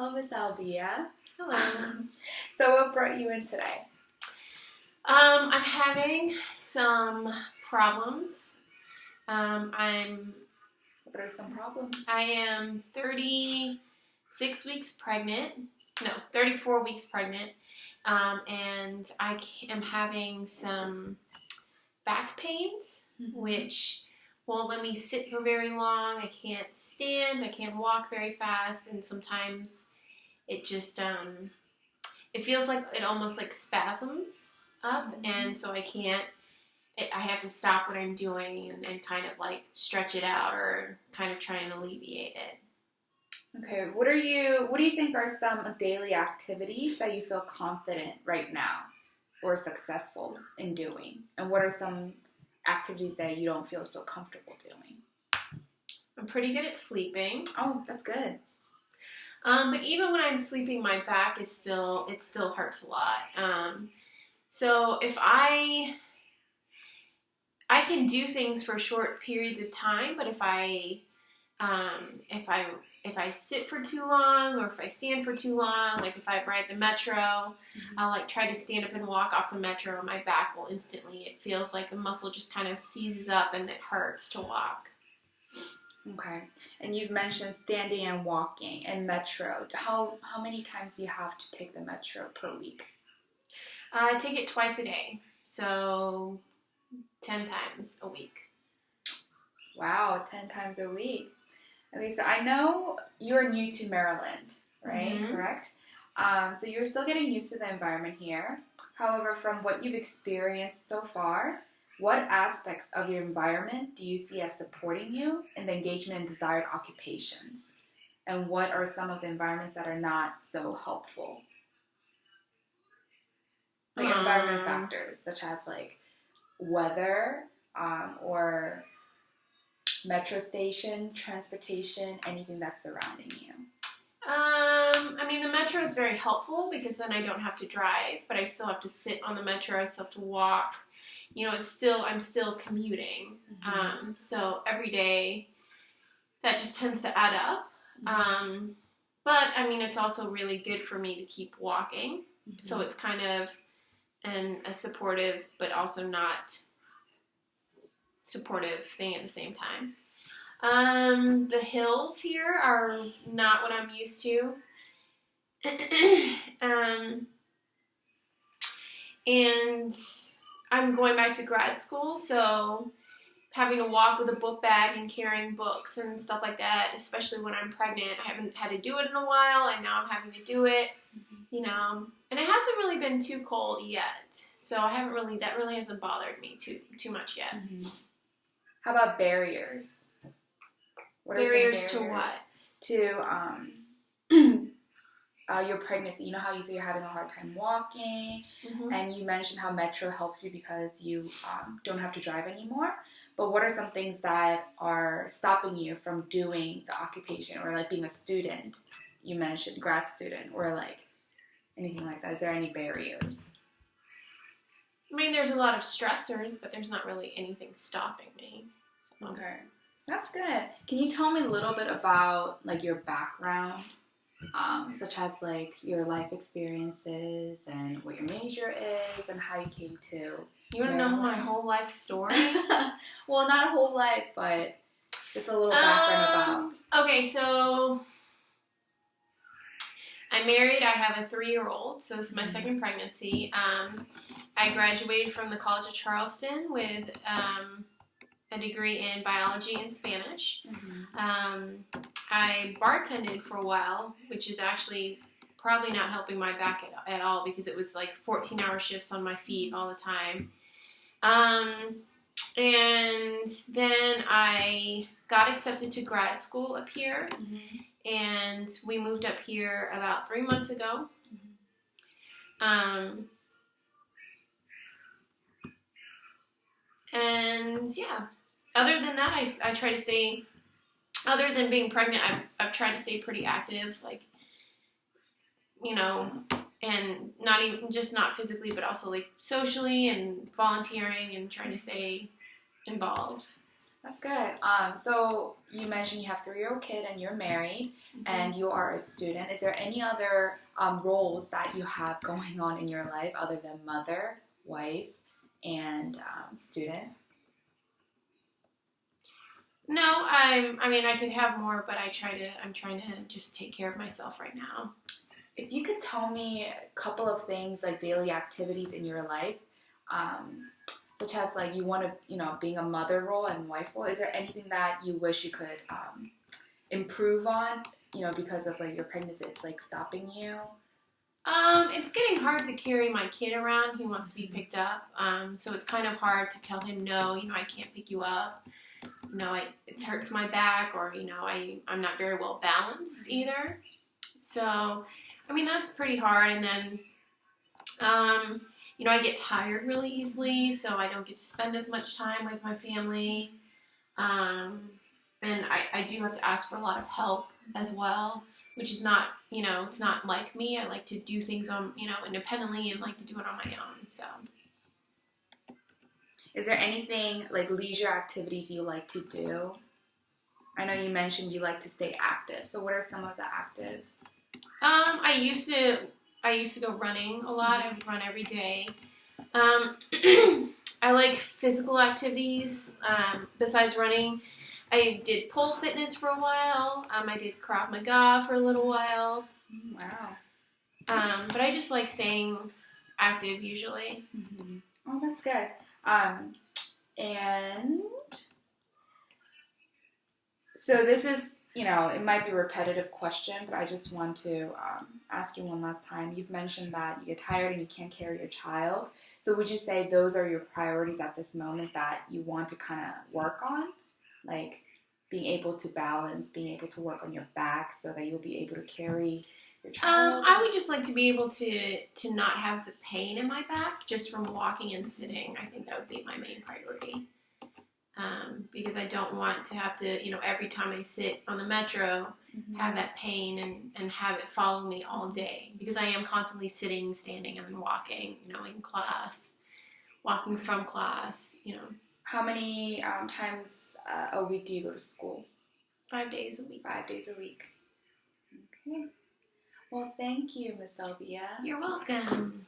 Hello, Miss Albia. Hello. So what brought you in today? I'm having some problems. What are some problems? I am 36 weeks pregnant. No, 34 weeks pregnant. And I am having some back pains, which won't let me sit for very long. I can't stand. I can't walk very fast. And sometimes it just, it feels like it almost like spasms up. And so I can't. I have to stop what I'm doing and kind of like stretch it out or kind of try and alleviate it. Okay, what do you think are some daily activities that you feel confident right now or successful in doing? And what are some activities that you don't feel so comfortable doing? I'm pretty good at sleeping. Oh, that's good. But even when I'm sleeping, my back it still hurts a lot. So if I can do things for short periods of time, but if I sit for too long or if I stand for too long, like if I ride the metro, I'll like try to stand up and walk off the metro and my back will instantly, it feels like the muscle just kind of seizes up and it hurts to walk. Okay. And you've mentioned standing and walking and metro. How many times do you have to take the metro per week? I take it twice a day, so 10 times a week. Wow, 10 times a week. Okay, so I know you're new to Maryland, right? Mm-hmm. Correct? So you're still getting used to the environment here. However, from what you've experienced so far, what aspects of your environment do you see as supporting you in the engagement and desired occupations? And what are some of the environments that are not so helpful? Like environment factors, such as like weather, or metro station, transportation, anything that's surrounding you. I mean, the metro is very helpful because then I don't have to drive, but I still have to sit on the metro. I still have to walk. You know, I'm still commuting. So every day that just tends to add up. But I mean, it's also really good for me to keep walking. So it's kind of a supportive, but also not supportive thing at the same time. The hills here are not what I'm used to. And I'm going back to grad school, so having to walk with a book bag and carrying books and stuff like that, especially when I'm pregnant. I haven't had to do it in a while, and now I'm having to do it, you know. And it hasn't really been too cold yet, so that really hasn't bothered me too much yet. How about barriers? What barriers are some barriers to what? Your pregnancy. You know how you say you're having a hard time walking, and you mentioned how metro helps you because you don't have to drive anymore. But what are some things that are stopping you from doing the occupation, or like being a student? You mentioned grad student, or like anything like that. Is there any barriers? I mean, there's a lot of stressors, but there's not really anything stopping me. So. Okay, that's good. Can you tell me a little bit about like your background, such as like your life experiences and what your major is and how you came to? You want to know my whole life story? Well, not a whole life, but just a little background about. Okay, so I'm married. I have a 3-year-old, so this is my second pregnancy. I graduated from the College of Charleston with a degree in biology and Spanish. I bartended for a while, which is actually probably not helping my back at all because it was like 14-hour shifts on my feet all the time. And then I got accepted to grad school up here, and we moved up here about 3 months ago. And yeah, other than that, I try to stay, other than being pregnant, I've tried to stay pretty active, like, you know, and not even, just not physically, but also like socially and volunteering and trying to stay involved. That's good. So you mentioned you have a 3-year-old kid and you're married and you are a student. Is there any other roles that you have going on in your life other than mother, wife, and student? No, I mean, I could have more, but I'm trying to just take care of myself right now. If you could tell me a couple of things like daily activities in your life, such as like you want to, being a mother role and wife role, is there anything that you wish you could improve on, because of like your pregnancy, it's like stopping you? It's getting hard to carry my kid around. He wants to be picked up. So it's kind of hard to tell him, no, I can't pick you up. It hurts my back, or, I'm not very well balanced either. So, I mean, that's pretty hard. And then, I get tired really easily, so I don't get to spend as much time with my family. And I do have to ask for a lot of help as well, which is not, it's not like me. I like to do things on, independently and like to do it on my own, so. Is there anything like leisure activities you like to do? I know you mentioned you like to stay active. So what are some of the active? I used to go running a lot. I would run every day. I like physical activities besides running. I did pole fitness for a while. I did Krav Maga for a little while. Wow. But I just like staying active usually. Mm-hmm. Oh, that's good. And so this is, it might be a repetitive question, but I just want to ask you one last time. You've mentioned that you get tired and you can't carry your child. So would you say those are your priorities at this moment that you want to kind of work on? Like being able to balance, being able to work on your back so that you'll be able to carry your child? I would just like to be able to not have the pain in my back just from walking and sitting. I think that would be my main priority. Because I don't want to have to, every time I sit on the metro, have that pain and have it follow me all day. Because I am constantly sitting, standing, and then walking, in class, walking from class, How many times a week do you go to school? 5 days a week. 5 days a week. Okay. Well, thank you, Miss Sylvia. You're welcome.